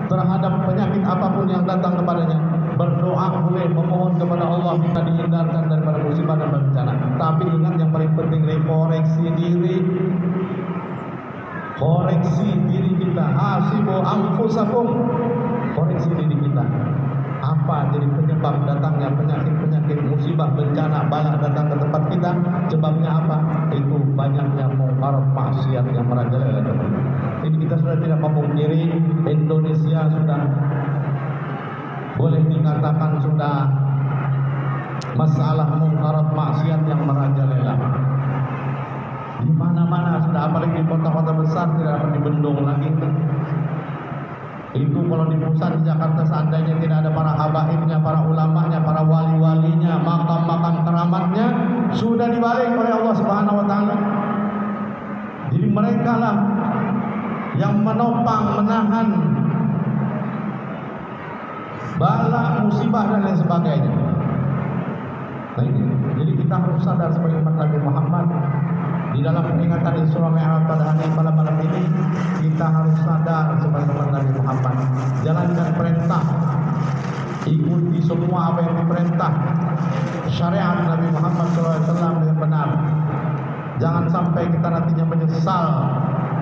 terhadap penyakit apapun yang datang kepadanya. Berdoa boleh, memohon kepada Allah kita dihindarkan daripada musibah dan bencana. Tapi ingat yang paling penting, koreksi diri. Koreksi diri kita. Hasibu anfusakum. Koreksi diri kita. Apa jadi penyebab datangnya penyakit-penyakit, musibah, bencana, bala datang ke tempat kita? Sebabnya apa? Itu banyaknya mungkar maksiat yang merajalela. Ini kita sudah tidak memungkiri, Indonesia sudah boleh dikatakan sudah masalah mungkar maksiat yang merajalela. Di mana-mana sudah, apalagi di kota-kota besar tidak dapat dibendung lagi. Itu kalau di pusat di Jakarta seandainya tidak ada para habaibnya, para ulamanya, para wali-walinya, makam-makam keramatnya sudah dibalik oleh Allah Subhanahu wa taala. Jadi mereka lah yang menopang, menahan bala, musibah dan lain sebagainya. Nah ini, jadi kita harus sadar sebagai umat Nabi Muhammad. Di dalam peringatan Isra Mi'raj pada hari malam ini, kita harus sadar sebagai umat Nabi Muhammad. Jalankan perintah, ikuti semua apa yang diperintah syariat Nabi Muhammad SAW dengan benar. Jangan sampai kita nantinya menyesal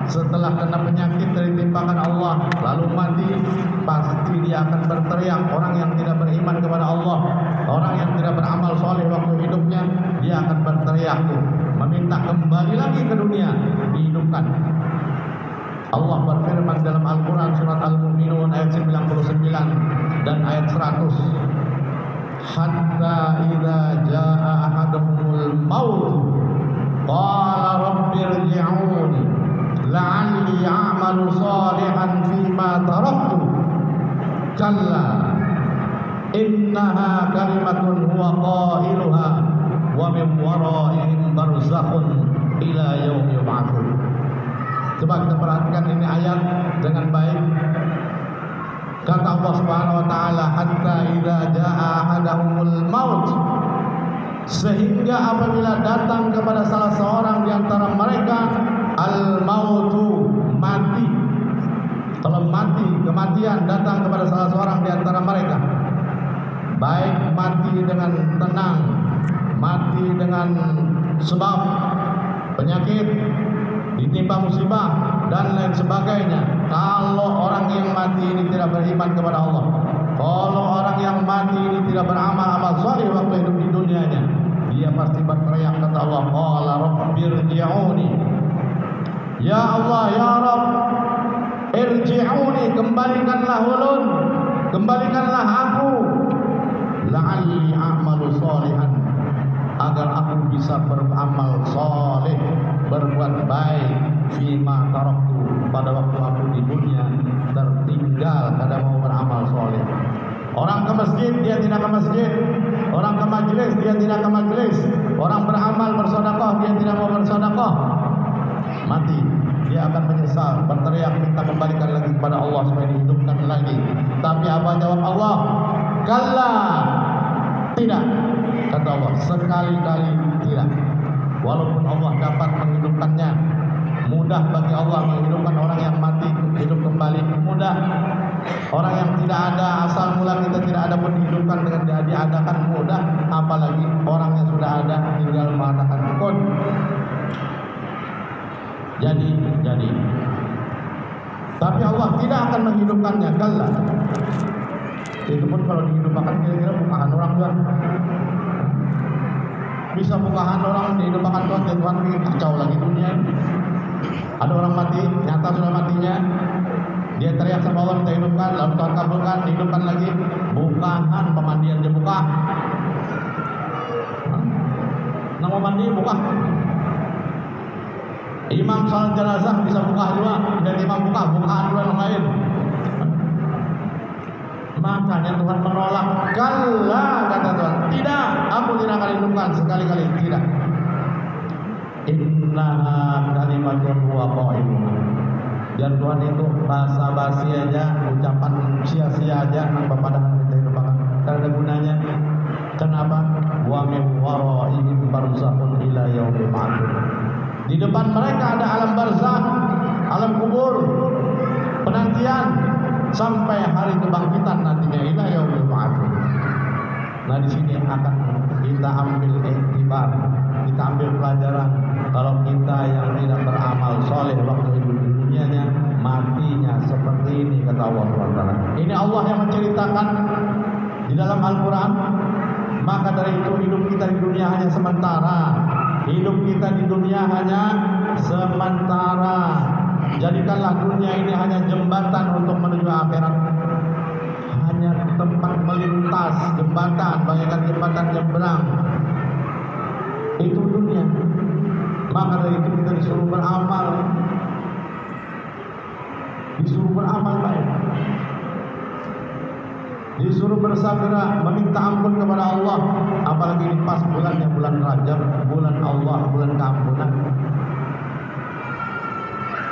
setelah kena penyakit dari timbangan Allah lalu mati. Pasti dia akan berteriak. Orang yang tidak beriman kepada Allah, orang yang tidak beramal soleh waktu hidupnya, dia akan berteriak tuh, meminta kembali lagi ke dunia, dihidupkan. Allah berfirman dalam Al-Quran surat Al-Mu'minun ayat 99 dan ayat 100, hatta idza jaa ahaduhumul maut qala rabbirji'un la'alli a'malu salihan fima taraktu kalla innaha kalimatun huwa qailuha wa min waraihim barzakhun ila yaumi yub'atsun. Coba kita perhatikan ini ayat dengan baik. Kata Allah Subhanahu wa taala, hatta idza jaa ahadahumul maut, sehingga apabila datang kepada salah seorang di antara mereka al-mautu, mati. Kalau mati, kematian datang kepada salah seorang di antara mereka, baik mati dengan tenang, mati dengan sebab penyakit, ditimpa musibah dan lain sebagainya. Kalau orang yang mati ini tidak beriman kepada Allah, kalau orang yang mati ini tidak beramal amal saleh waktu hidup di dunianya, dia pasti berteriak, kata Allah, qala rabbirji'uni, ya Allah, ya Rabb, irji'uni, kembalikanlah ulun, kembalikanlah aku, la'alli a'malu salihan, agar aku bisa beramal saleh, berbuat baik, fima taraktu, pada waktu aku di dunia tertinggal kada mau beramal saleh. Orang ke masjid dia tidak ke masjid, orang ke majelis dia tidak ke majelis, orang beramal bersedekah dia tidak mau bersedekah, mati dia akan menyesal, berteriak minta kembalikan lagi kepada Allah supaya dihidupkan lagi. Tapi apa jawab Allah? Kalla, tidak, kata Allah, sekali-kali tidak. Walaupun Allah dapat menghidupkannya, mudah bagi Allah menghidupkan orang yang mati hidup kembali, mudah. Orang yang tidak ada, asal mula kita tidak ada pun dihidupkan dengan diadakan, mudah. Apalagi orang yang sudah ada tinggal mengatakan kun. Jadi. Tapi Allah tidak akan menghidupkannya, kalla. Itu pun kalau dihidupkan kira-kira bukaan orang juga. Bisa bukaan orang dihidupkan Tuhan bikin kacau lagi dunia. Ada orang mati, nyata sudah matinya, dia teriak sama Allah minta hidupkan, lalu Tuhan kabulkan, dihidupkan lagi. Bukaan pemandian dia buka. Nama mandi buka. Imam salat jenazah bisa buka juga, dan imam bukaan dua yang lain. Makanya Tuhan menolak. Kalla, kata Tuhan, tidak, aku tidak akan hidupkan, sekali-kali tidak. Innaha kalimatun huwa qailuha. Dan Tuhan itu basa-basi aja, ucapan sia-sia aja, nambah pada kita hidupkan, tidak ada gunanya. Kenapa? Wa min waraihim barzakhun ila yaumil ba'ts. Di depan mereka ada alam barzakh, alam kubur, penantian, sampai hari kebangkitan nantinya ila yaumil ba'ats. Nah di sini akan kita ambil iktibar, kita ambil pelajaran kalau kita yang tidak beramal soleh waktu hidup di dunianya, matinya seperti ini kata Allah SWT. Ini Allah yang menceritakan di dalam Al-Quran. Maka dari itu hidup kita di dunia hanya sementara. Hidup kita di dunia hanya sementara. Jadikanlah dunia ini hanya jembatan untuk menuju akhirat. Hanya tempat melintas jembatan, bagaikan jembatan nyebrang. Itu dunia. Maka dari itu kita disuruh beramal. Disuruh beramal baik. Disuruh bersegera meminta ampun kepada Allah. Apalagi ini pas bulannya bulan Rajab, bulan Allah, bulan keampunan.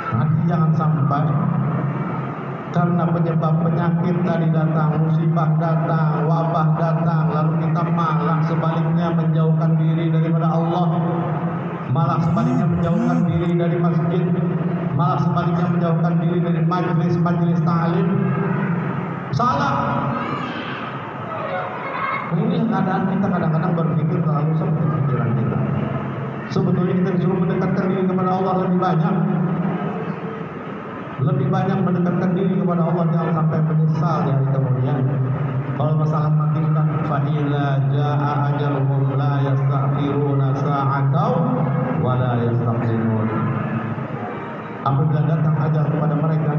Nanti jangan sampai karena penyebab penyakit tadi datang, musibah datang, wabah datang, lalu kita malah sebaliknya menjauhkan diri daripada Allah, malah sebaliknya menjauhkan diri dari masjid, malah sebaliknya menjauhkan diri dari majelis ta'lim. Salah. Ini keadaan kita kadang-kadang berpikir terlalu sempit pikiran kita. Sebetulnya kita disuruh mendekatkan diri kepada Allah lebih banyak. Lebih banyak mendekatkan diri kepada Allah, jangan sampai menyesal di hari kemudian. Kalau masalah mati sudah fa ila jaa ajaluhum la yastakhiruna sa'atan wa la yastaqdimun. Apabila datang ajal kepada mereka,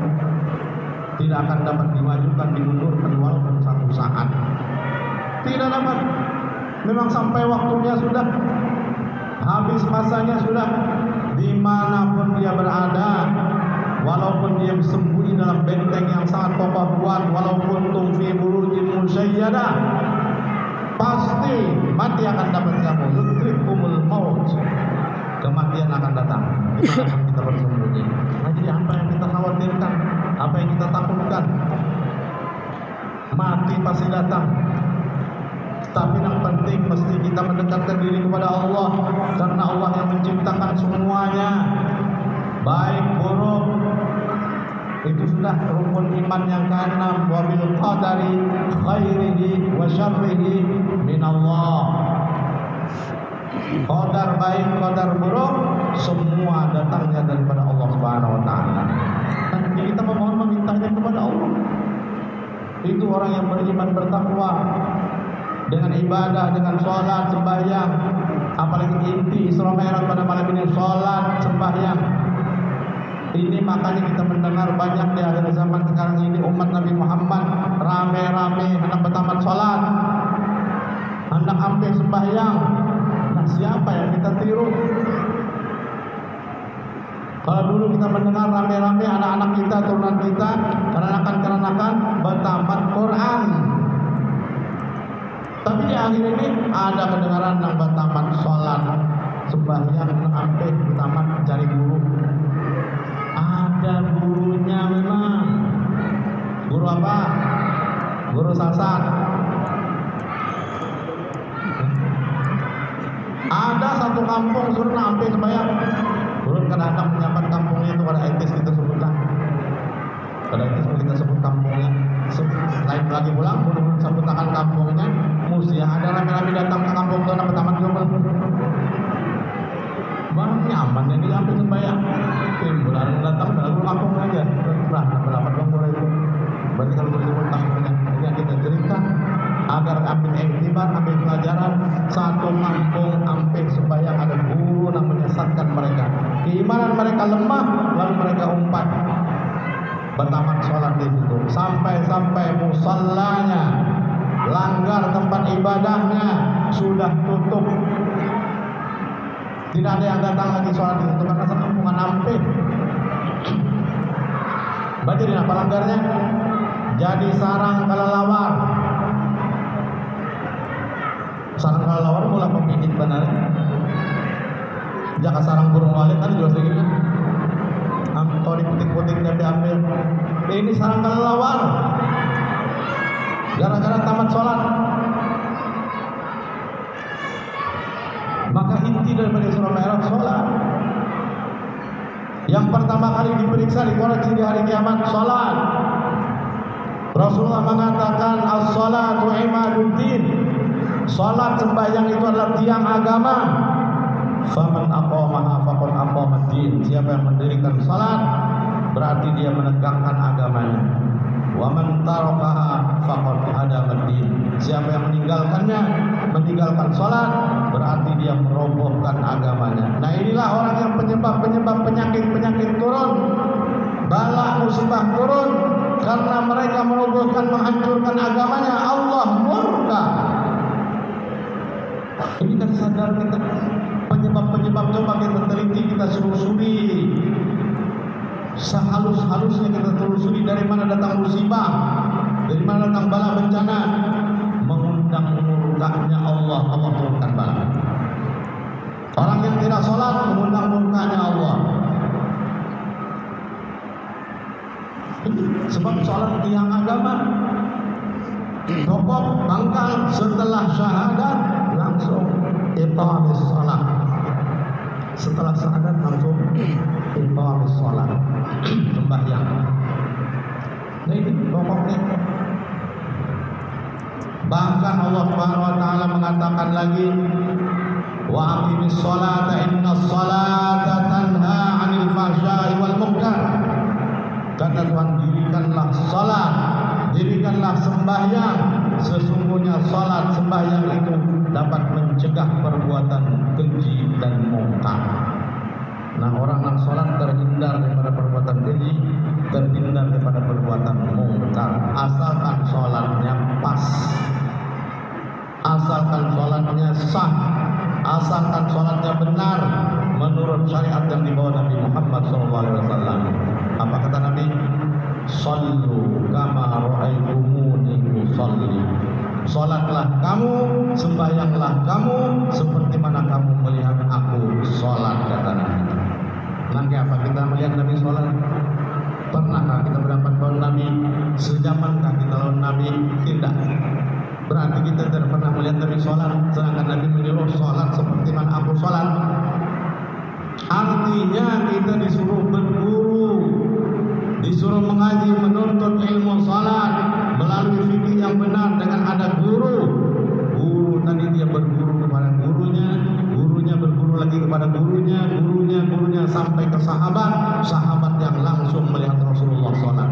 tidak akan dapat dimajukan, dimundurkan walaupun satu saat. Tidak dapat. Memang sampai waktunya sudah, habis masanya sudah. Dimanapun dia berada, walaupun dia sembunyi dalam benteng yang sangat kokoh kuat, walaupun tumfi burujin musyayyada, pasti mati akan dapat kamu. Yudrikumul maut, kematian akan datang. Itu akan kita bersembunyi. Nah, jadi apa yang kita khawatirkan, apa yang kita takutkan, mati pasti datang. Tapi yang penting mesti kita mendekatkan diri kepada Allah, karena Allah yang menciptakan semuanya, baik buruk. Itu sudah rukun iman yang keenam, wa bil qadari khairihi wa syarrihi min Allah. Qadar baik, qadar buruk, semua datangnya daripada Allah Subhanahu wa taala. Dan kita memohon memintanya kepada Allah. Itu orang yang beriman bertakwa, dengan ibadah, dengan sholat, sembahyang. Apalagi inti Isra Mi'raj pada malam ini, sholat, sembahyang. Ini makanya kita mendengar banyak di akhir zaman sekarang ini umat Nabi Muhammad rame-rame hendak bertamat sholat, hendak ambil sembahyang. Nah, siapa yang kita tiru? Kalau dulu kita mendengar rame-rame anak-anak kita, turunan kita, keranakan-keranakan bertamat Quran. Tapi di akhir ini ada kedengaran yang bertamat sholat, sembahyang, sampai bertamat cari guru. Ada gurunya memang. Guru apa? Guru sasat. Ada satu kampung suruh sampai sembahyang. Turun kadang-kadang menyiapkan kampungnya itu pada etis kita sebutlah. Pada etis kita sebut kampungnya. Lain lagi pulang, menurut sebutakan kampungnya, mesti ada rame-rame datang ke kampung itu anak pertama juga. Bang nyaman yang diambil sembahyang. Timbulan datang lalu kampung aja. Nah, berapa kampung itu? Berarti kalau disebut kampungnya, ini yang kita cerita agar ambil iktibar, ambil pelajaran. Satu kampung ambil sembahyang ada guru yang menyesatkan mereka. Keimanan mereka lemah, lalu mereka umpat. Bertamat sholat di situ, sampai musallanya, langgar tempat ibadahnya, sudah tutup. Tidak ada yang datang lagi sholat di situ karena sekampungan hampir. Berarti apa langgarnya? Jadi sarang kelelawar. Sarang kelelawar mulai pemijit benar. Jaka sarang burung walet kan juga segini. Kalau diputing-puting dan diambil, ini sarang kelelawar. Gara-gara tamat sholat. Maka inti daripada Isra Mi'raj sholat. Yang pertama kali diperiksa, dikoreksi di hari kiamat, sholat. Rasulullah mengatakan as-salatu imaduddin. Salat sembahyang itu adalah tiang agama. Faman aqamaha faqad aqamad-din. Siapa yang mendirikan salat berarti dia menegakkan agamanya. Wa man tarakaha faqad hadamad-din. Siapa yang meninggalkannya, meninggalkan salat berarti dia merobohkan agamanya. Nah, inilah orang yang penyebab penyakit turun, bala musibah turun karena mereka merobohkan, menghancurkan agamanya. Allah murka. Ini kan sadar kita penyebab coba kita teliti, kita selusuri. Sehalus-halusnya kita telusuri dari mana datang musibah, dari mana datang bala bencana. Mengundang murkanya Allah, Allah turunkan bala. Orang yang tidak sholat mengundang murkanya Allah. Sebab sholat tiang agama, pokok pangkal setelah syahadat langsung iqamis sholat. Setelah syahadat langsung iqamis sholat, sembahyang. Nah, ini pokoknya. Bahkan Allah Subhanahu wa taala mengatakan lagi, wa aqimis sholata innas sholata tanha 'anil fahsya'i wal munkar. Kata Tuhan, dirikanlah salat, dirikanlah sembahyang. Sesungguhnya salat sembahyang itu dapat mencegah perbuatan keji dan mungkar. Nah, orang yang salat terhindar daripada perbuatan keji, terhindar daripada perbuatan mungkar, asalkan salatnya pas, asalkan salatnya sah, asalkan salatnya benar menurut syariat yang dibawa Nabi Muhammad SAW. Apa kata Nabi? Sallu kama ra'aitumuni usalli. Salatlah kamu, sembahyanglah kamu seperti mana kamu melihat aku salat, kata Nabi. Nanti apa kita melihat Nabi salat? Pernahkah kita berdapat lawan Nabi? Sejamankah kita lawan Nabi? Tidak. Berarti kita tidak pernah melihat Nabi salat, sedangkan Nabi menyuruh salat seperti mana aku salat. Artinya kita disuruh berguru, disuruh mengaji, menuntut ilmu salat melalui fikih yang benar dengan ada guru. Guru tadi dia berguru kepada gurunya, gurunya berguru lagi kepada gurunya, gurunya sampai ke sahabat, sahabat yang langsung melihat Rasulullah salat.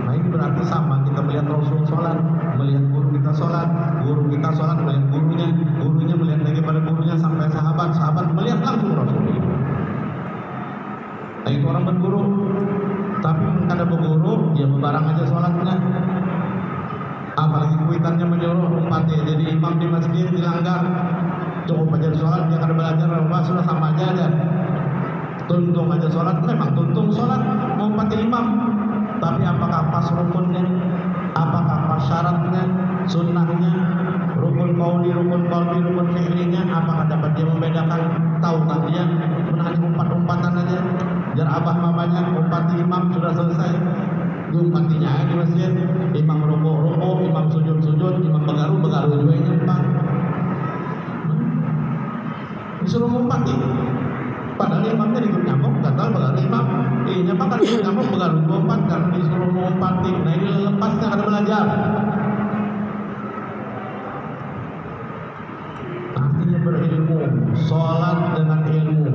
Nah, ini berarti sama, kita melihat Rasul salat, melihat guru kita salat, guru kita salat melihat gurunya, gurunya melihat lagi pada gurunya sampai sahabat, sahabat melihat langsung Rasulullah. Nah, itu orang berguru. Tapi kada berguru, ya bebarang aja sholatnya. Apalagi kuitannya menyuruh umpati jadi imam di masjid dilanggar, cukup aja sholat, dia kada belajar apa, sudah sama aja. Tuntung aja sholat, memang tuntung sholat umpati imam. Tapi apakah pas rukunnya? Apakah pas syaratnya, sunnahnya, rukun qauli, rukun fi'linya? Apakah dapat dia membedakan? Tahukah dia? Menahan umpat-umpatan aja. Jar abah mamanya umpati imam sudah selesai, diumpatinya di masjid. Imam ruku, imam sujud, imam begaru juga ini umpat. Disuruh umpati. Padahal imamnya ikut nyamuk, gatal begaru imam. Nyamuk kan ikut nyamuk begaru umpat karena disuruh umpati. Nah, ini lepasnya kada belajar. Artinya berilmu, sholat dengan ilmu.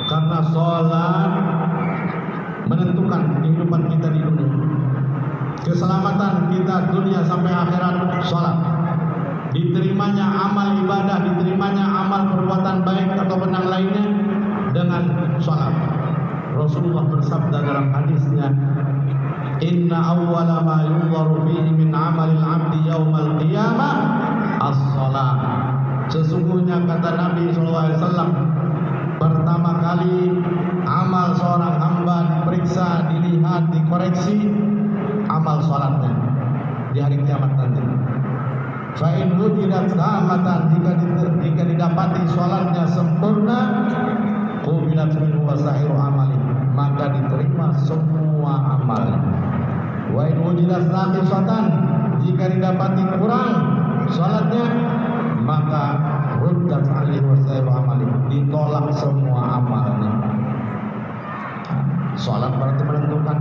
Karena sholat menentukan kehidupan kita di dunia, keselamatan kita dunia sampai akhirat. Sholat, diterimanya amal ibadah, diterimanya amal perbuatan baik atau yang lainnya dengan sholat. Rasulullah bersabda dalam hadisnya, Inna awwala ma yunzaru fihi min amalil abdi yaumal qiyamah as-sholat. Sesungguhnya kata Nabi SAW, pertama kali amal seorang hamba diperiksa, dilihat, dikoreksi amal sholatnya di hari kiamat nanti. Fa'in wujidat sa'amatan, jika didapati sholatnya sempurna, qubilat minhu wasahiru amali, maka diterima semua amalnya. Wa'in wujidat naqisatan, jika didapati kurang sholatnya, maka ruddat alaihi wasahiru amali, ditolak semua amalnya. Sholat berarti menentukan.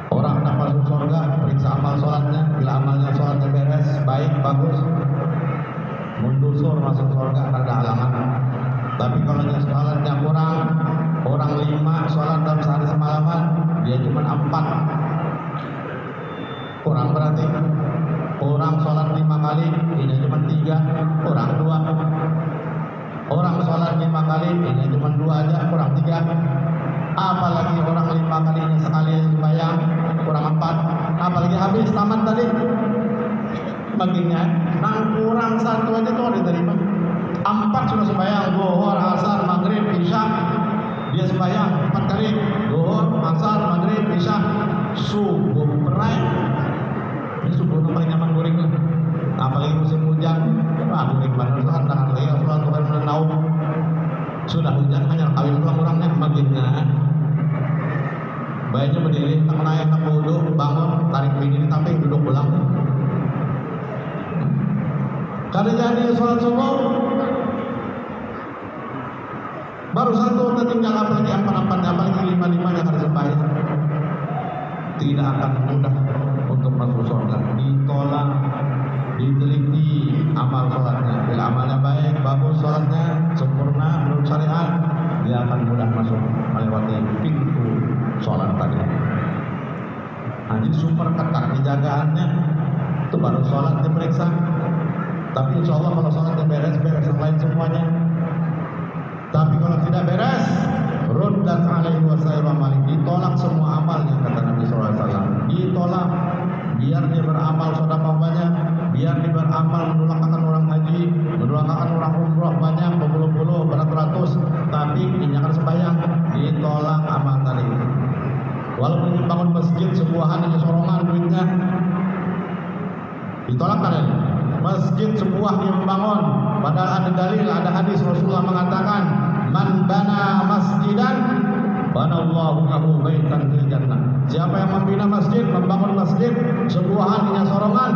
Orang dapat masuk surga, periksa amal sholatnya. Bila amalnya sholatnya beres, baik, bagus, mundusur masuk surga, ada halangan. Tapi kalau sholatnya kurang, orang 5 sholat dalam sehari semalaman, dia cuma 4, kurang berarti. Orang sholat 5 kali, ini cuma 3, kurang 2. Orang sholat 5 kali, ini cuma 2 aja, kurang 3. Apalagi orang 5 kalinya sekali sembahyang, kurang 4. Apalagi habis tamat tadi, baginya, kurang 1 aja tuh diterima. 4 sudah sembahyang, zuhur, asar, maghrib, isya. Dia sembahyang 4 kali, zuhur, asar, maghrib, isya, subuh perai. Ini subuh paling nyaman goreng. Apalagi musim hujan, goreng benar sholat, dan lagi sholat Tuhan menau. Sudah hujan hanya kawin pulang orangnya baginya. Bayinya berdiri, tak menaik, tak wudhu, bangun, tarik bini, tapi duduk pulang. Kada jadi sholat subuh, baru 1 tertinggal, apalagi 4, apalagi 5 yang harus sembahyang. Tidak akan mudah untuk masuk surga. Ditolak, diteliti amal sholatnya. Bila amalnya baik, bagus sholatnya, sempurna menurut syariat, dia akan mudah masuk melewati pintu sholat tadi. Jadi super ketat penjagaannya, itu baru sholat diperiksa. Tapi insya Allah kalau sholatnya beres yang lain semuanya. Tapi kalau tidak beres, ruddat alaihi wasairu amali, ditolak semua amalnya, kata Nabi SAW. Ditolak, biar dia beramal sedekah banyak, biar dia beramal mendoakan orang haji, mendoakan orang umroh banyak, berpuluh-puluh, beratus-ratus, tapi inyakan sembahyang, ditolak amal tadi. Walaupun membangun masjid sebuahan hanya sorongan duitnya, ditolak kan? Masjid sebuah dia membangun, padahal ada dalil, ada hadis Rasulullah mengatakan, man bana masjidan banallahu lahu baitan fil jannah. Siapa yang membina masjid, membangun masjid sebuahan hanya sorongan,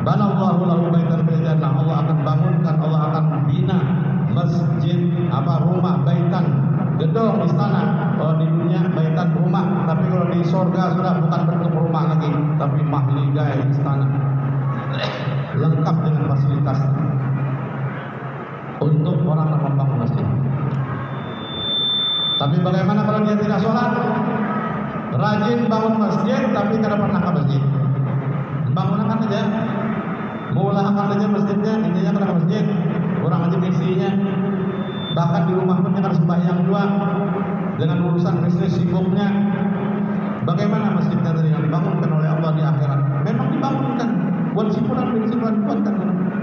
banallahu lahu baitan fil jannah, Allah akan bangunkan, Allah akan bina masjid, rumah, baitan, gedung, istana. Kalau di dunia baitan rumah, tapi kalau di surga sudah bukan bentuk rumah lagi, tapi mahligai, istana lengkap dengan fasilitas untuk orang yang membangun masjid. Tapi bagaimana kalau dia tidak sholat, rajin bangun masjid tapi tidak pernah ke masjid? Bangunkan aja, mulakan aja masjidnya, intinya ke masjid, kurang aja misinya. Bahkan di rumah pun jangan sembahyang juga dengan urusan bisnis sibuknya. Bagaimana masjidnya tadi yang dibangunkan oleh Allah di akhirat? Memang dibangunkan, buat simpulan dibuatkan,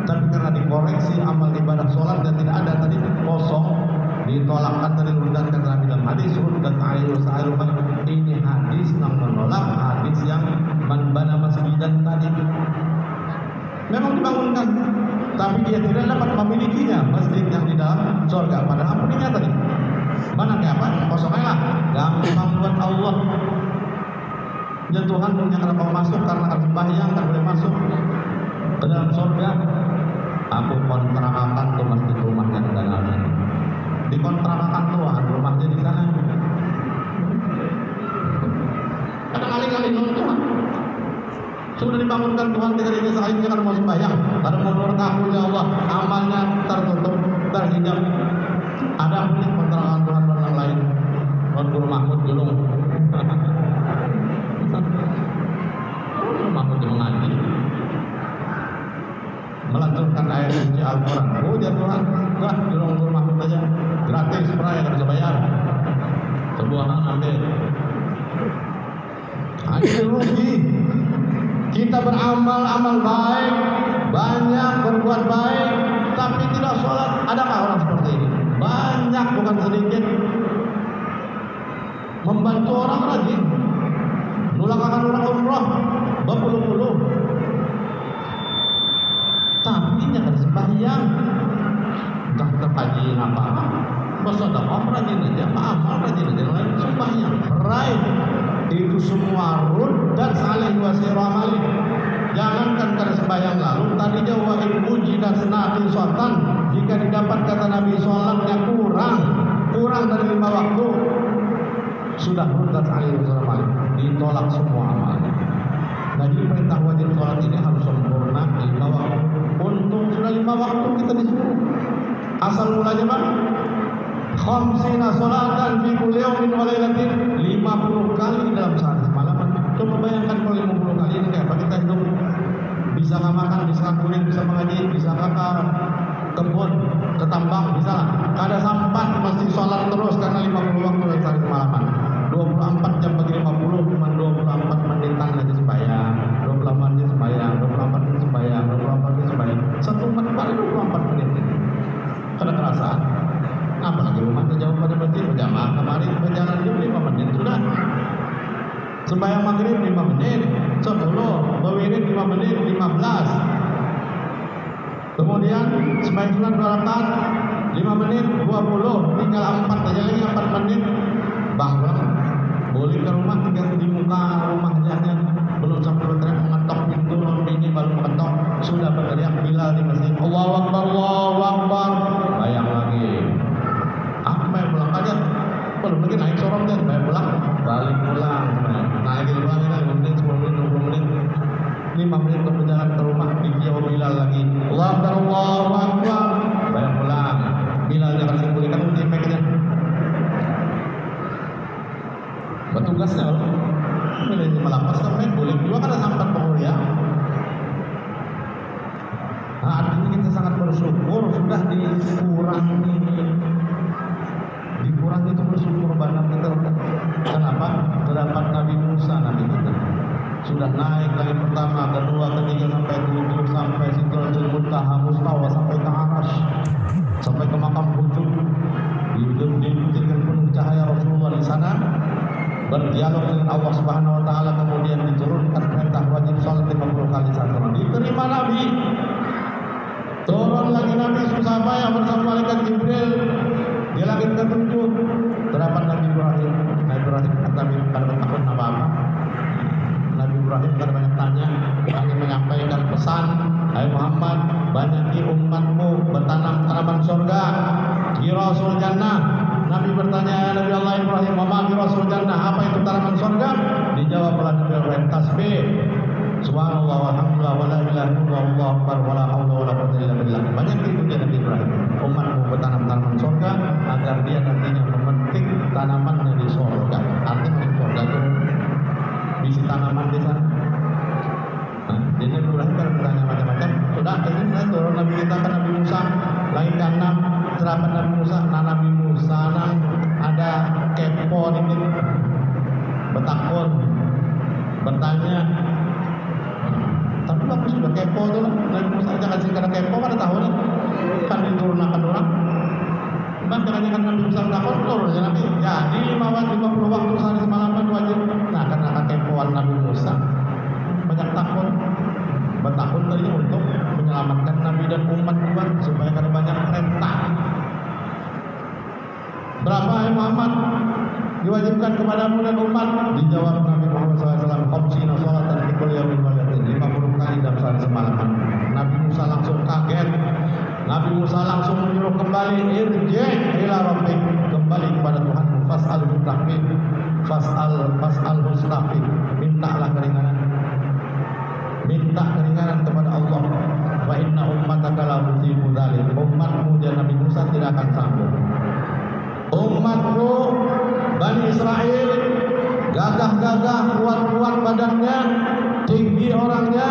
tapi karena dikoreksi amal ibadah sholat dan tidak ada tadi, kosong, ditolakkan dari urutan kata Nabi dalam hadis dan ayu sa'il. Ini hadis yang menolak hadis yang man bana masjidan tadi. Memang dibangunkan, tapi dia tidak dapat memilikinya masjid yang di dalam surga. Padahal ampuninya tadi, mana kayak apa? Kosong aja lah, gampang buat Allah. Dan Tuhan punya kalau mau masuk karena harus sembahyang, kan boleh masuk ke dalam surga. Aku kontrakan tuh masjid rumahnya di dalamnya. Dikontrakan Tuhan rumahnya di sana. Kadang kali-kali Tuhan sudah dibangunkan Tuhan tidak disahin karena mau sembahyang. Karena menurut aku ya Allah amalnya tertutup, terhijab. Ada punya kontrakan Tuhan orang lain. Tuan Mahmud Julung. Mahmud mengaji, melantunkan ayat suci Al-Quran. Oh ya Tuhan, wah Julung Mahmud aja gratis, pernah yang harus bayar. Sebuah ambil. Ada rugi. Kita beramal amal baik, banyak berbuat baik, tapi tidak sholat. Adakah orang seperti ini? Banyak, bukan sedikit. Membantu orang rajin, nulangkan orang umroh berpuluh-puluh, tapi jangan sembahyang, entah terkaji apa, bersedekah rajin aja, amal rajin aja, lain sembahyang, raih. Itu semua ruddat alaihi wasairu amali. Jangankan karena sembahyang lalu, tadinya wa in wujida sanati sultan, jika didapat kata Nabi sholatnya kurang dari 5 waktu, sudah ruddat alaihi wasairu amali, ditolak semua amal. Nah, jadi perintah wajib sholat ini harus sempurna 5 waktu. Untung sudah 5 waktu kita disuruh. Asal mulanya Pak, khamsina sholatan fi kulli yawmin wa lailatin, 50 kali dalam sehari semalaman. Coba bayangkan kalau 50 kali ini kayak apa kita hidup. Bisa makan, bisa kulit, bisa mengaji, bisa ke kebun, ke tambang, bisa lah. Kada sampan mesti sholat terus karena 50 waktu dalam sehari semalaman. 24 jam bagi 50 cuma 24 menitan aja sembahyang, 24 menit sembahyang, 24 menit sembahyang, 24 menit sembahyang. 1 menit paling 24 menit. Kada kerasa. Apalagi rumah jauh pada masjid, berjamaah kemarin berjalan jam 5 menit sudah. Sembahyang maghrib 5 menit, 10, berwirid 5 menit, 15. Kemudian sembahyang sunat 2 rakaat 5 menit, 20, tinggal 4 aja lagi 4 menit. Bangun, boleh ke rumah tinggal di muka rumah aja, belum sampai berteriak mengetok pintu, ini baru mengetok sudah berteriak Bilal di masjid. Allahu Akbar, Allahu Akbar. Bayang lagi. Apa yang pulang aja? Belum lagi naik sorong dan bayang pulang, balik pulang. Naik ulang ini 5 menit, 10 menit, 20 menit, 5 menit untuk berjalan ke rumah. Dijawab Bilal lagi. Allahu Akbar, Allahu Akbar. Bayang pulang. Bilal jangan sembunyikan uji meknya. Petugasnya loh, milih melapas kan boleh juga karena sampan penguria. Nah, artinya kita sangat bersyukur sudah dikurangi itu bersyukur banyak kita. Kenapa? Terdapat Nabi Musa, Nabi kita sudah naik dari pertama, kedua, ketiga sampai 7 sampai Sidratul Muntaha, Mustawa sampai ke Arash, sampai ke makam Hujud, diikuti dengan penuh cahaya Rasulullah di sana. Berdialog dengan Allah Subhanahu wa taala, kemudian diturunkan perintah wajib salat 50 kali sehari. Diterima Nabi. Turun lagi Nabi susah payah bersama malaikat Jibril di langit ke-7. Terdapat Nabi Ibrahim. Nabi Ibrahim kata pada takut apa-apa. Nabi Ibrahim pada banyak tanya, hanya menyampaikan pesan, hai Muhammad, banyaki umatmu bertanam tanaman surga, girasul jannah. Nabi bertanya, Nabi Allah Ibrahim, "Mama girasul jannah, apa itu tanaman surga?" Dijawab oleh Nabi Ibrahim, tasbih. Subhanallah walhamdulillah wala ilaha illallah wallahu akbar wala haula wala quwwata illa billah. Banyak itu dia Nabi Ibrahim. Umatmu bertanam tanaman surga agar dia nantinya memetik tanamannya di surga. Artinya masuk surga itu bisi tanaman di sana. Nah, jadi Nabi Ibrahim kan bertanya macam-macam. Sudah akhirnya turun Nabi kita ke Nabi Musa, lain ke 6 terdapat Nabi Musa. Nah, Nabi Musa ada kepo dikit, bertakun, bertanya. Tapi aku sudah kepo tuh lah. Nabi Musa jangan sih karena kepo kan tahu nih kan diturunkan orang. Kan jangan Nabi Musa takut turun ya Nabi. Jadi 50 waktu sehari semalaman wajib. Nah, karena kepoan Nabi Musa banyak takut, bertakun tadi untuk menyelamatkan Nabi dan umat supaya kada banyak perintah. Berapa hai Muhammad diwajibkan kepadamu dan umat? Dijawab Nabi Muhammad SAW, khamsina sholatan fi kulli yawmin wa lailatin, 50 kali dalam sehari semalaman. Nabi Musa langsung kaget. Nabi Musa langsung menyuruh kembali, irji' ila rabbik, kembali kepada Tuhanmu, fas'alhu tahfid, fas'alhu tahfid, mintalah keringanan. Minta keringanan kepada Allah. Wa inna ummataka la tuti'u dzalik. Umatmu dan Nabi Musa tidak akan sanggup. Umatmu Bani Israel gagah-gagah, kuat-kuat badannya, tinggi orangnya,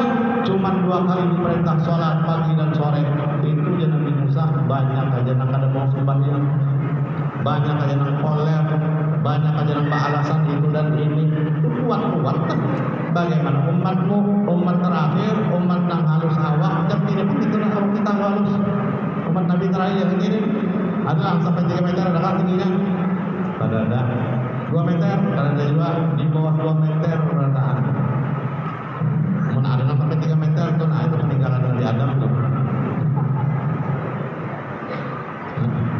cuma 2 kali diperintah sholat pagi dan sore. Itu aja Nabi Musa banyak aja nak ada mau sembahyang, banyak aja nak koler, banyak aja nak alasan itu dan ini. Itu kuat-kuat kan. Bagaimana umatmu, umat terakhir, umat yang halus awak, jam ini pun itu nak awak kita halus. Umat Nabi terakhir yang ini ada sampai 3 meter ada kan tingginya. Pada ada 2 meter, ada juga di bawah 2 meter berataan. Mana ada sampai 3 meter tuh, nah itu peninggalan Nabi Adam tuh.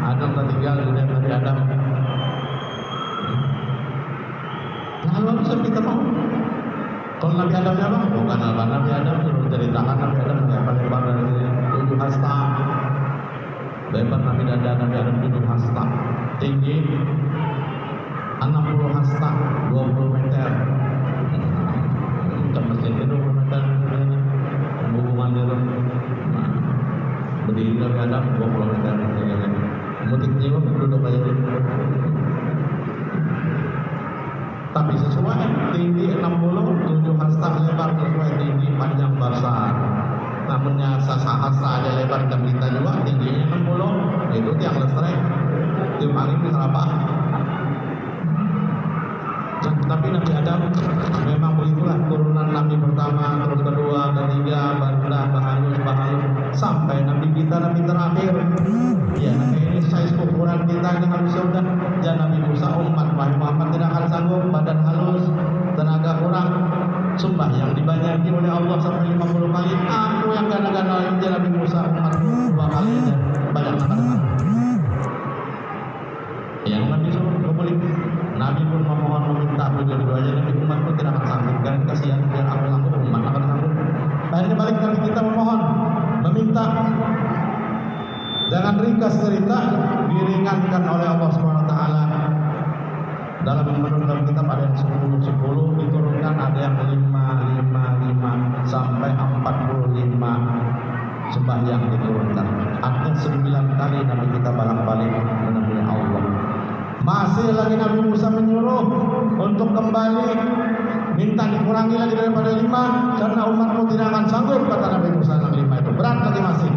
Adam tertinggal di Nabi Adam. Nah, lalu bisa kita mau. Kalau Nabi Adamnya apa? Bukan Nabi Adam suruh ceritakan Nabi Adam yang paling lebar dari 7 hasta. Lebar Nabi Adam 7 hasta. Tinggi 60 hasta, 20 meter. Masjid itu berdiri Nabi Adam 20 meter mutik jiwa duduk aja dulu. Tapi sesuai tinggi 60, 7 hasta lebar sesuai tinggi panjang besar. Namunnya hasta aja lebar dan kita juga tingginya 60, itu tiang listrik tiup angin bisa apa? Tapi Nabi Adam memang begitulah, turunan Nabi pertama, terus kedua, ketiga, bahalus, sampai Nabi kita, Nabi terakhir. Ya, ini size ukuran kita ini harus sudah. Jangan Nabi Musa umat Muhammad tidak akan sanggup, badan halus, tenaga kurang. Sumpah yang dibanyaki oleh Allah sampai 50 kali. Aku yang gana-gana ini Nabi Musa umat 2 kali aja banyak anak-anak. Yang Nabi suruh boleh. Nabi pun memohon meminta berdua-duanya, Nabi umat pun tidak akan sanggup, dan kasihan biar aku sanggup, umat akan sanggup. Akhirnya balik Nabi kita memohon, meminta, jangan ringkas cerita, diringankan oleh Allah SWT. Dalam menurut kitab ada yang 10 diturunkan, ada yang 5 sampai 45 sembahyang diturunkan. Artinya 9 kali Nabi kita balik-balik menemui Allah. Masih lagi Nabi Musa menyuruh untuk kembali, minta dikurangi lagi daripada 5 karena umatmu tidak akan sanggup, kata Nabi Musa. 5 itu berat lagi masih.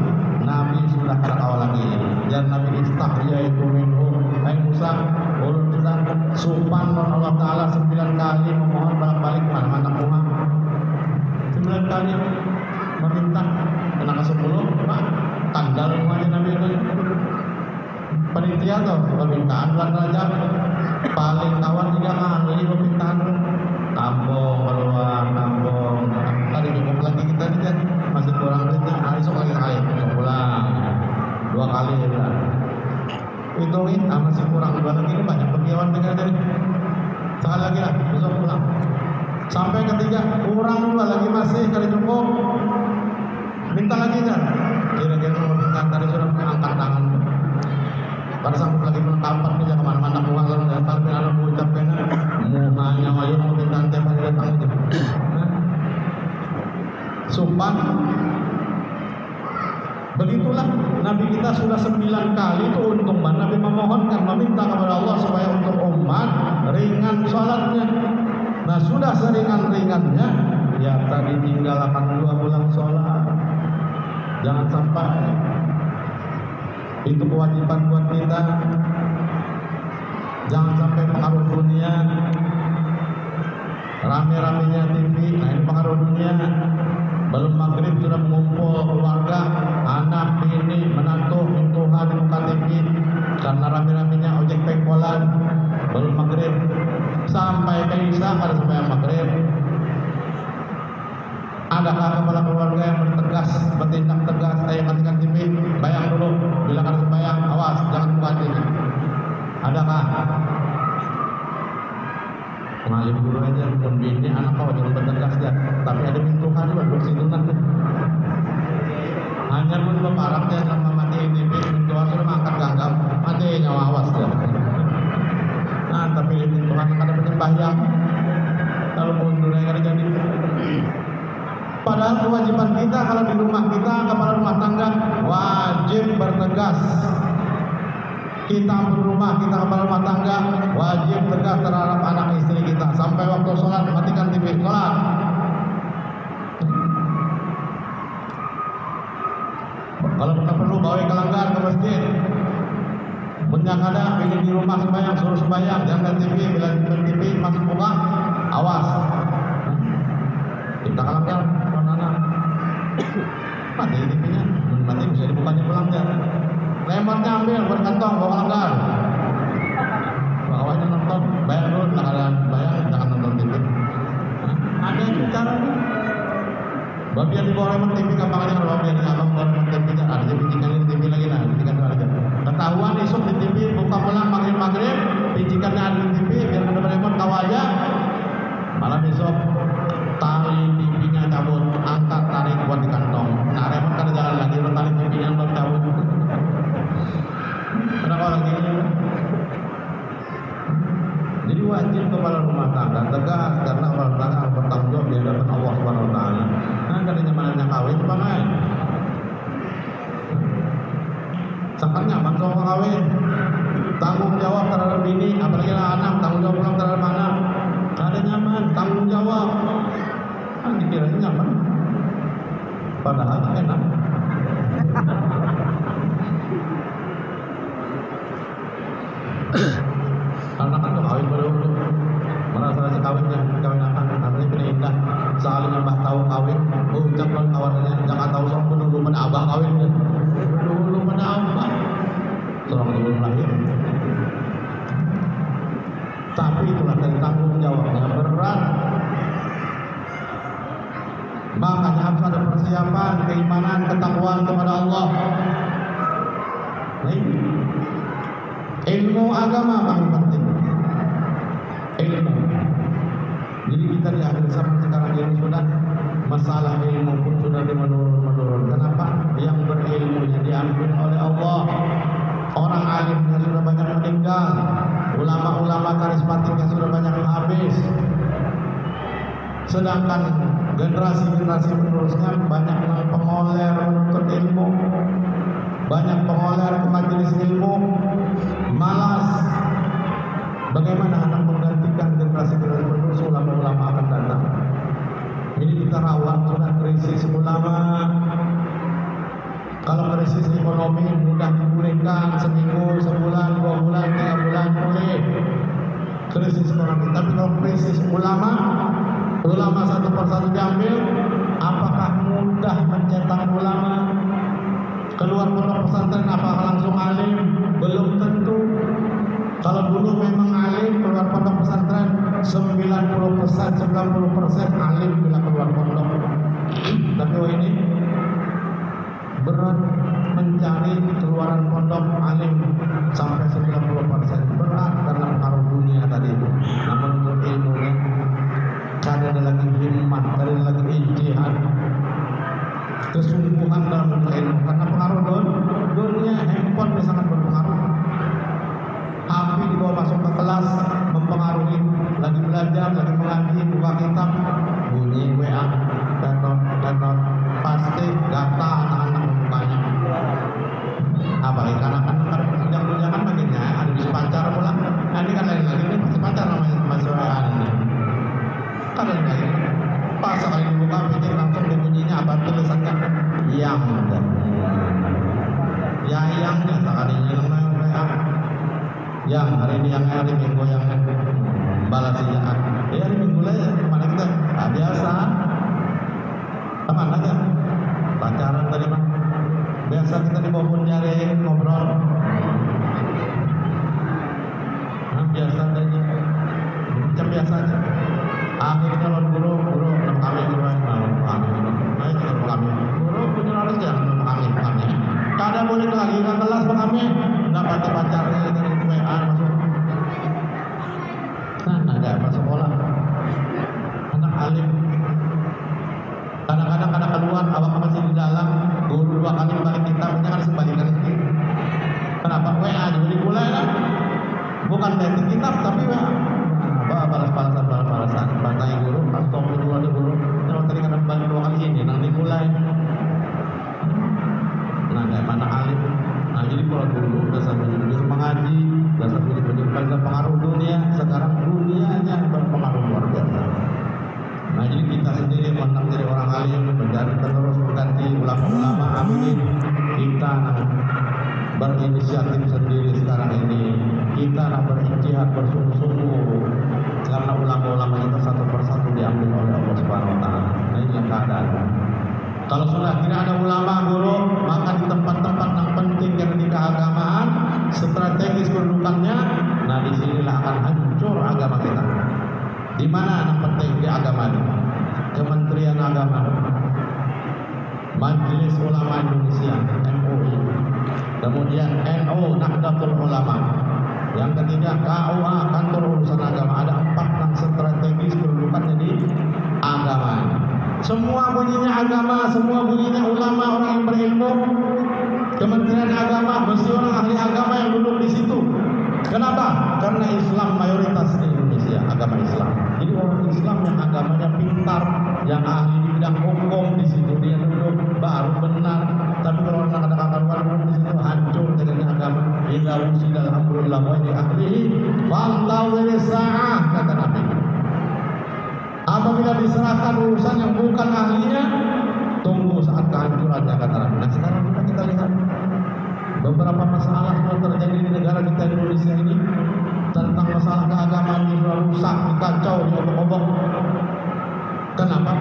Nabi sudah kata lagi, dan Nabi istahya itu minhum, hai Musa, ulun sudah supan Allah Ta'ala 9 kali memohon balik-balik mana Muhammad 9 kali meminta, kena ke 10 Pak tanggal rumahnya Nabi itu panitia atau permintaan bulan Rajab paling kawan 3 kali permintaan tambong keluar tambong tadi cukup lagi kita nih kan masih kurang itu esok lagi kali pulang 2 kali ya hitungin masih kurang 2 lagi ini banyak pergiawan dengan tadi sekali lagi lah besok pulang sampai ketiga kurang 2 lagi masih kali cukup minta lagi kan kira-kira meminta tadi sudah angkat tangan pada sanggup lagi penangkapan nih jangan kemana-mana pulang lalu datang dengan anak mengucapkan muhanya mayu mau minta tiap hari datang itu sumpah. Begitulah Nabi kita sudah 9 kali itu untung banget Nabi memohonkan meminta kepada Allah supaya untuk umat ringan sholatnya. Nah sudah seringan-ringannya ya tadi tinggal 82 bulan sholat. Jangan sampai itu kewajiban buat kita. Jangan sampai pengaruh dunia, rame-ramenya TV, nah ini pengaruh dunia. Belum maghrib sudah mengumpul keluarga, anak, bini, menantu, mintuhan di muka TV karena rame-ramenya ojek pengkolan. Belum maghrib sampai ke isya pada sembahyang maghrib. Adakah kepala keluarga yang bertegas, bertindak tegas, matikan TV, bayang dulu, bila kan sembahyang, awas, jangan buka TV. Adakah? Ngalim dulu aja, bini anak kau jangan bertegas ya. Tapi ada mintuhan juga, bersih tunang. Hanya pun beparaknya sama mati TV, mintuhan sudah mengangkat gagam, mati nyawa awas ya. Nah, tapi mintuhan yang ada penyembahyang, kalau mundur yang ada jadi. Padahal kewajiban kita kalau di rumah kita, kepala rumah tangga wajib bertegas. Kita berumah, kita kepala rumah tangga wajib tegas terhadap anak istri kita. Sampai waktu sholat matikan TV, sholat. Kalau kita perlu bawa kelanggar ke masjid. Yang ada ingin di rumah sembahyang suruh sembahyang, jangan TV, bila TV masuk rumah awas. Kita kelanggar. Mati TV-nya, mati bisa dibukanya pulang ya. Remote-nya ambil berkantong bawa langgar. Bawahnya nonton, bayar dulu, jangan nonton TV. Ada yang bicara nih. Bagian di bawah remote TV kapangannya kalau bagian di abang bawa remote TV nya ada bicikan di TV lagi nah, bicikan dua aja. Ketahuan esok di TV buka pulang maghrib, bicikannya ada di TV biar ada remote tahu aja. Malam besok tali TV-nya cabut, angkat tarik buat di kantong. Nah remote kan jalan lagi, lo tarik TV-nya buat cabut. Kenapa lagi? Jadi wajib kepala rumah tangga tegas karena kepala tangga harus bertanggung jawab di hadapan Allah Subhanahu Wa Taala. Nah katanya mananya kawin apa nggak? kawin, tanggung jawab terhadap bini, apalagi anak, tanggung jawab pulang terhadap anak. Ada nyaman, tanggung jawab. Kan dikirain nyaman, padahal enak. Anak kan kawin baru merasa kawinnya kawin apa? Namanya kena indah. Soalnya mbah tahu kawin, ucap kawannya jangan tahu soal dulu pada abah kawin. Dulu pada abah. Seorang dulu lahir. Tapi itulah dari tanggung jawabnya berat. Makanya harus ada persiapan, keimanan, ketakwaan kepada Allah. Ilmu agama paling penting. Ilmu. Jadi kita di akhir zaman sekarang ini sudah masalah ilmu pun sudah menurun. Kenapa? Yang berilmunya diambil oleh Allah. Orang alimnya sudah banyak meninggal. Ulama-ulama karismatiknya sudah banyak habis. Sedangkan generasi-generasi penerusnya banyak yang pengoler untuk ilmu, banyak pengoler ke majelis ilmu, malas. Bagaimana anak menggantikan generasi-generasi penerus? Ulama-ulama akan datang. Ini kita rawat sudah krisis ulama. Kalau krisis ekonomi mudah dipulihkan seminggu, sebulan, 2 bulan, 3 bulan boleh krisis ekonomi. Tapi kalau krisis ulama satu persatu diambil, apakah mudah mencetak ulama? Keluar pondok pesantren apakah langsung alim? Belum tentu. Kalau dulu memang alim keluar pondok pesantren 90%, 90% alim bila keluar pondok. Tapi ini berat mencari keluaran pondok alim sampai 90%. Berat karena pengaruh dunia tadi itu. Namun untuk ilmunya ada lagi hikmah, ada lagi ijtihad, kesungguhan dalam ilmu. Karena pengaruh dunia, handphone sangat berpengaruh. HP dibawa masuk ke kelas mempengaruhi. Lagi belajar, lagi mengaji, buka kitab, bunyi WA, download, pasti data anak-anak mukanya. Apalagi anak-anak jangan baginya ada bisa pacar pula. Ini kan lain lagi, ini pasti pacar namanya masuk WA ini. Kadang lagi pas sekali dibuka PC langsung bunyinya apa tulisannya yang yangnya sekalinya namanya WA yang hari ini yang hari minggu yang balasnya hari minggu lah mana kita biasa kemana aja pacaran tadi mah biasa kita di bawah pun nyari ngobrol biasa aja macam biasa aja. Akhirnya guru kami guru punya harus jangan kami kada boleh lagi ke kelas kami dapat pacarnya dari WA masuk ada pas sekolah anak alim kadang-kadang kada keluar awak masih di dalam guru 2 kali balik kitab jangan sebalikkan ini kenapa WA juga dimulai lah bukan dari kitab tapi WA balas-balasan bantai guru astagfirullah ada guru kalau tadi kan balik 2 kali ini nanti mulai kayak mana alim jadi kalau dulu dasar jujur mengaji dasar jujur pada pengaruh dunia sekarang dunianya berpengaruh luar biasa. Jadi kita sendiri menang jadi orang alim menjadi penerus mengganti ulama-ulama amin kita berinisiatif sendiri sekarang ini kita berijtihad bersungguh-sungguh karena ulama-ulama itu satu persatu diambil oleh Allah Subhanahu wa taala. Ini yang keadaan. Kalau sudah tidak ada ulama guru, maka di tempat-tempat yang penting yang di keagamaan, strategis kedudukannya, disinilah akan hancur agama kita. Di mana yang penting di agama ini? Kementerian Agama, Majelis Ulama Indonesia (MUI), kemudian NU Nahdlatul Ulama, yang ketiga KUA Kantor Urusan Agama. Ada 4 yang strategis kedudukannya di agama. Semua bunyinya agama, semua bunyinya ulama, orang yang berilmu. Kementerian Agama mesti orang ahli agama yang duduk di situ. Kenapa? Karena Islam mayoritas di Indonesia agama Islam. Jadi orang Islam yang agamanya pintar, yang ahli di bidang hukum di situ dia duduk baru benar. Tapi kalau orang ada kawan-kawan di situ hancur jadinya agama. Hingga diserahkan urusan yang bukan ahlinya, tunggu saat kehancurannya kata Nabi. Nah sekarang kita lihat beberapa masalah yang terjadi di negara kita Indonesia ini tentang masalah keagamaan yang sudah rusak, dikacau, diobok-obok. Kenapa?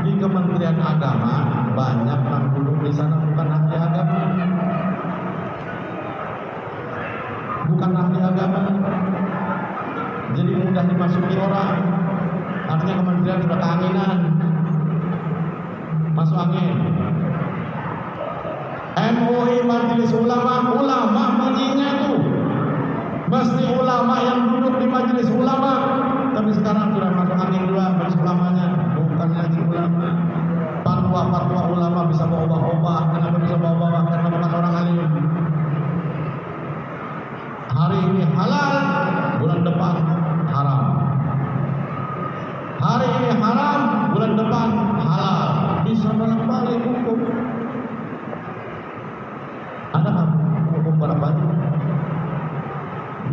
Di Kementerian Agama banyak yang duduk di sana bukan ahli agama, bukan ahli agama, jadi mudah dimasuki orang. Artinya kementerian sudah keanginan, masuk angin. MUI Majelis Ulama, ulama bunyinya tuh mesti ulama yang duduk di Majelis Ulama, tapi sekarang sudah masuk angin juga majelis ulamanya, bukan lagi ulama. Fatwa ulama bisa bawa-bawa. Kenapa bisa bawa-bawa? Karena bukan orang alim. Hari ini halal, bulan depan haram. Hari ini haram, bulan depan halal. Bisa bolak-balik hukum. Ada hukum berapa?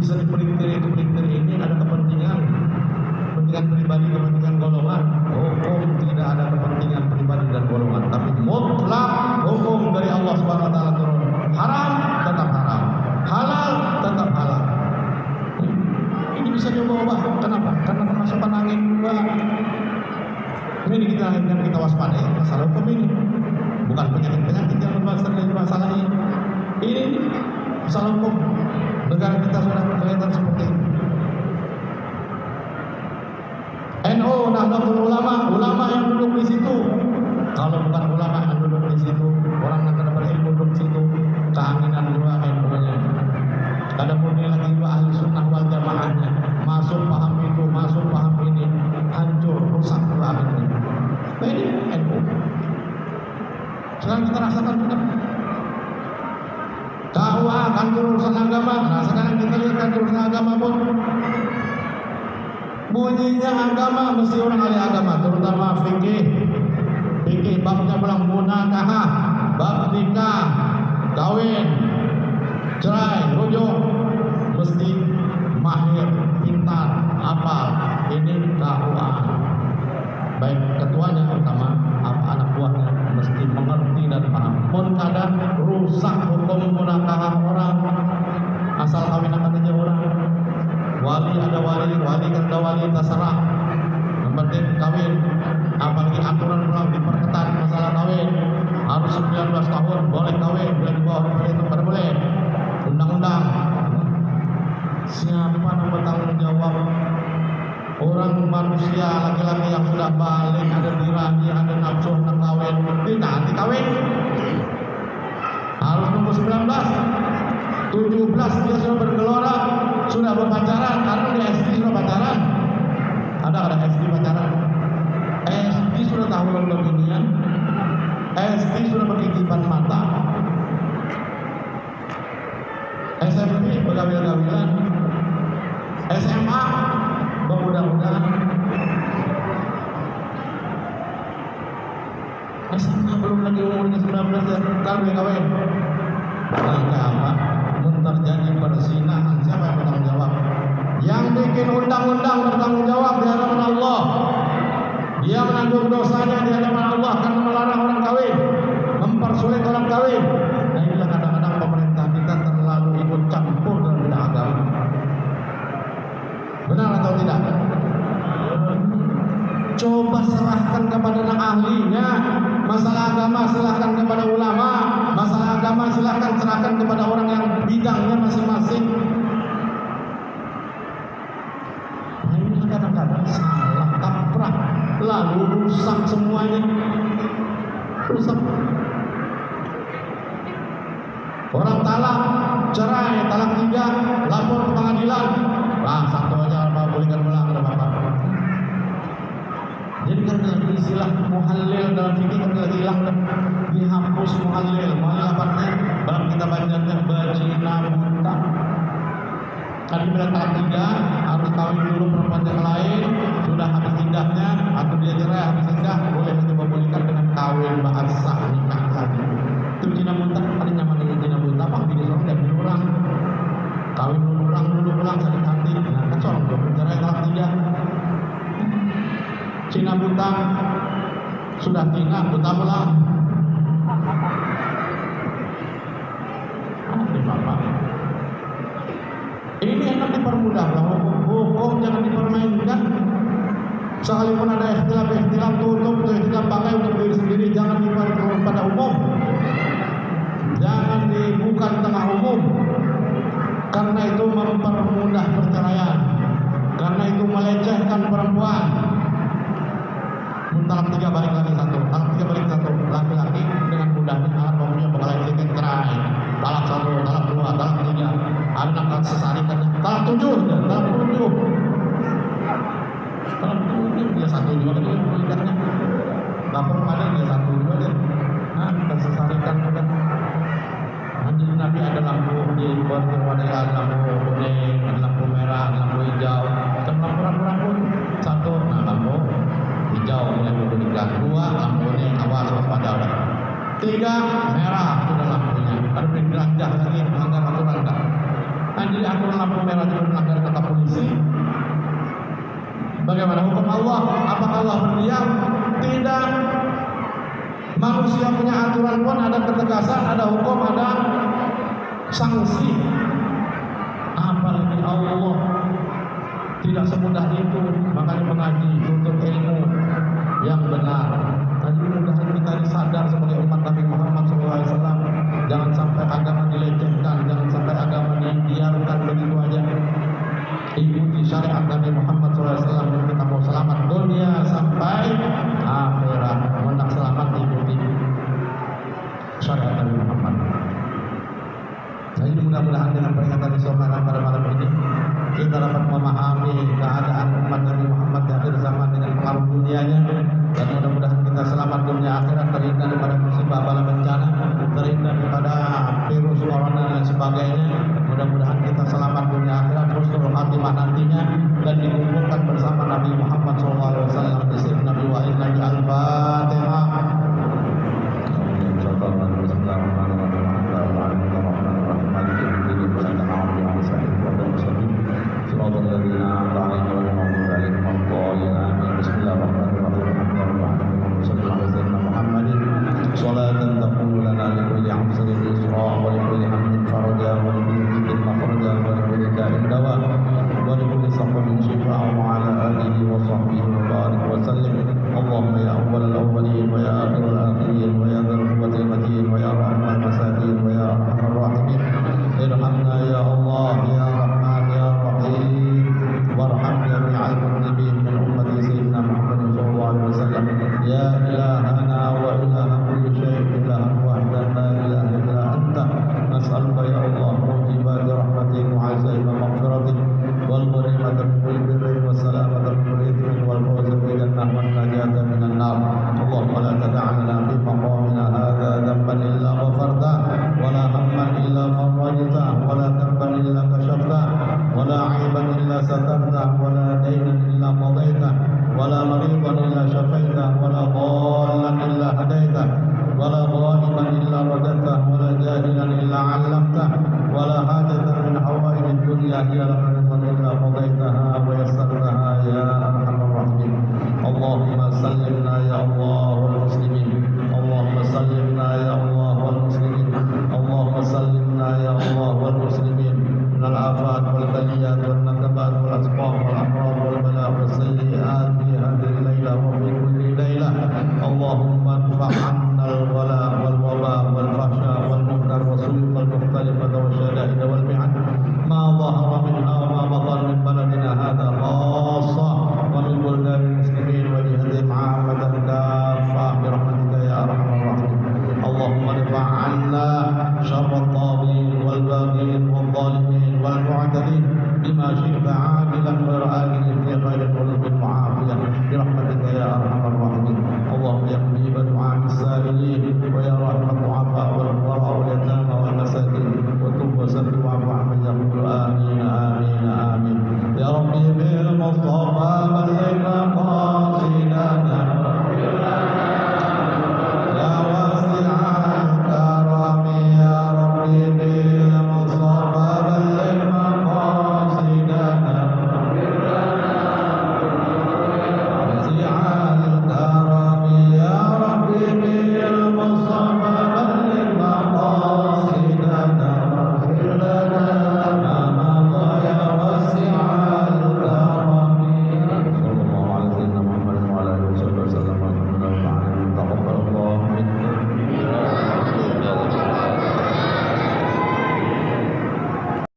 Bisa dipelintir ini ada kepentingan pribadi, kepentingan golongan. Hukum tidak ada kepentingan pribadi dan golongan, tapi mutlak hukum dari Allah Subhanahu wa taala turun. Haram tetap haram, halal tetap halal. Ini bisa diubah-ubah. Kenapa? Karena kemasukan angin juga. Ini kita waspadai masalah hukum ini. Bukan penyakit-penyakit yang bermasalah masalah ini. Ini masalah hukum. Negara kita sudah kelihatan seperti ini. NU, Nahdlatul Ulama, ulama yang duduk di situ. Kalau bukan ulama yang duduk di situ, orang yang tidak berilmu duduk di situ, keanginan juga NU-nya. Ada murni lagi juga ahli sunnah wal jamaahnya, masuk paham itu, masuk paham ini, hancur, rusak juga akhirnya. Nah ini NU. Sekarang kita rasakan benar. KUA kan urusan agama. Nah sekarang kita lihat kan urusan agama pun bunyinya agama, mesti orang ahli agama, terutama fikih babnya bilang munakahah, bab nikah, kawin, cerai, rujuk, mesti mahir, pintar, hafal. Ini KUA. Baik ketuanya utama anak buahnya mesti mengerti dan paham. Pun kadang rusak hukum munakahah orang, asal kawin akan aja orang. Wali ada wali kan ada wali, terserah. Yang penting kawin. Apalagi aturan belum diperketat masalah kawin. Harus 19 tahun boleh kawin, boleh di bawah itu pada boleh. Undang-undang. Siapa yang bertanggung jawab? Orang manusia laki-laki yang sudah balik, ada birahi, ada nafsu nak kawin, nanti kawin. Harus nunggu 19, 17 dia sudah bergelora, sudah berpacaran. Karena di SD sudah pacaran. Ada SD pacaran. SD sudah tahu beginian. SD sudah berkikipan mata. SMP bergawil-gawilan. SMA bermudah-mudahan. SMA belum lagi umurnya 19 ya kawin. Langkah apa? Terjadi perzinahan, siapa yang bertanggung jawab? Yang bikin undang-undang bertanggung jawab di hadapan Allah. Dia menanggung dosanya di hadapan Allah karena melarang orang kawin, mempersulit orang kawin. Nah inilah kadang-kadang pemerintah kita terlalu ikut campur dalam bidang agama. Benar atau tidak? Coba serahkan kepada yang ahlinya. Masalah agama silahkan kepada ulama. Masalah agama silahkan serahkan kepada orang yang bidangnya masing-masing. Nah ini kadang-kadang salah kaprah, lalu rusak semuanya. Rusak. Orang talak, cerai, talak 3, lapor ke pengadilan. Satu aja bolehkan ulang ada apa-apa. Jadi kan lagi istilah muhallil dalam fikih kan lagi hilang, dihapus muhallil. Muhallil apanya? Dalam kitab bacanya bajina buta. Kan bila talak 3 harus kawin dulu perempuan yang lain, sudah habis iddahnya atau dia cerai habis iddah boleh dibolehkan dengan kawin bahasa nikah lagi. Itu jina buta, paling nyaman dengan jina buta. Apa bini seorang dan bini orang kawin dulu ulang sakit hati. Nah kan seorang belum cerai talak 3. Cina buta kita sudah tinggal betapa Bapak. Ini akan dipermudah bahwa hukum jangan dipermainkan. Sekalipun ada ikhtilaf tutup untuk ikhtilaf pakai untuk diri sendiri, jangan dipermainkan pada umum. Jangan dibuka di tengah umum. Karena itu mempermudah perceraian. Karena itu melecehkan perempuan. Talak 3 balik lagi 1, talak 3 balik 1, laki-laki dengan mudahnya pokoknya bakal second cerai. Talak 1, talak 2, talak 3, anak akan sesarikan. Talak 7, talak 7. Talak 7 dia 1 juga kan idahnya. Lapor pada dia 1 juga dia. Nah, kita sesarikan kan. Jadi Nabi ada lampu di berwarna lampu kuning, ada lampu merah, ada lampu hijau. Macam lampu pun 1, nah lampu hijau mulai memberikan, 2 lampu kuning awas waspada. 3 merah sudah lampunya. Ada bergerak lagi melanggar aturan enggak? Nah, jadi aturan lampu merah juga melanggar kata polisi. Bagaimana hukum Allah? Apakah Allah berdiam? Tidak. Manusia punya aturan pun ada ketegasan, ada hukum, ada sanksi. Apalagi Allah tidak semudah itu. Makanya mengaji untuk ilmu yang benar. Tadi mudah-mudahan kita disadar sebagai umat Nabi Muhammad SAW. Jangan sampai agama dilecehkan, jangan sampai agama dibiarkan begitu aja. Ikuti syariat Nabi Muhammad SAW dan kita mau selamat dunia sampai akhirat. Hendak selamat ikuti syariat Nabi Muhammad. Jadi mudah-mudahan dengan peringatan di sore pada malam ini kita dapat memahami keadaan umat Nabi Muhammad di akhir zaman dengan pengaruh dunianya, dan mudah-mudahan kita selamat dunia akhirat, terhindar daripada musibah bala bencana, terhindar daripada virus corona dan sebagainya. Mudah-mudahan kita selamat dunia akhirat, husnul khatimah nantinya, dan dikumpulkan bersama Nabi Muhammad SAW di sini. Nabi wa inna bi al-Fatihah. Ya